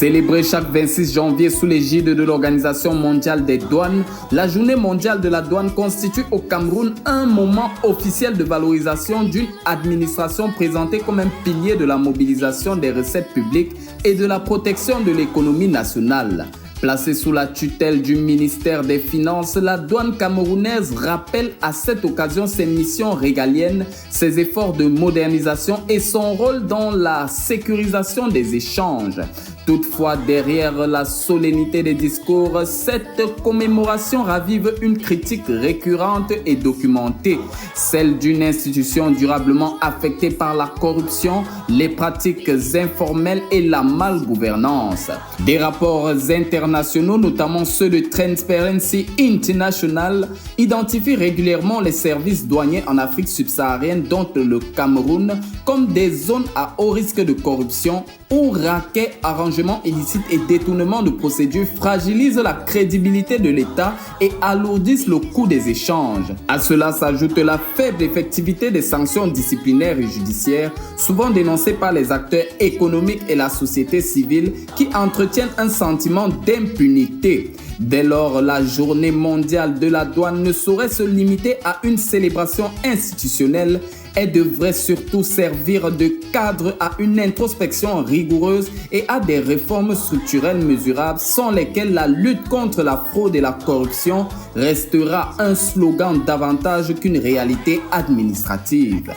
Célébrée chaque 26 janvier sous l'égide de l'Organisation mondiale des douanes, la Journée mondiale de la douane constitue au Cameroun un moment officiel de valorisation d'une administration présentée comme un pilier de la mobilisation des recettes publiques et de la protection de l'économie nationale. Placée sous la tutelle du ministère des Finances, la douane camerounaise rappelle à cette occasion ses missions régaliennes, ses efforts de modernisation et son rôle dans la sécurisation des échanges. Toutefois, derrière la solennité des discours, cette commémoration ravive une critique récurrente et documentée, celle d'une institution durablement affectée par la corruption, les pratiques informelles et la malgouvernance. Des rapports internationaux, notamment ceux de Transparency International, identifient régulièrement les services douaniers en Afrique subsaharienne, dont le Cameroun, comme des zones à haut risque de corruption où raquets, arrangements illicites et détournements de procédures fragilisent la crédibilité de l'État et alourdissent le coût des échanges. À cela s'ajoute la faible effectivité des sanctions disciplinaires et judiciaires, souvent dénoncées par les acteurs économiques et la société civile qui entretiennent un sentiment d'impunité. Dès lors, la Journée mondiale de la douane ne saurait se limiter à une célébration institutionnelle. Elle devrait surtout servir de cadre à une introspection rigoureuse et à des réformes structurelles mesurables sans lesquelles la lutte contre la fraude et la corruption restera un slogan davantage qu'une réalité administrative.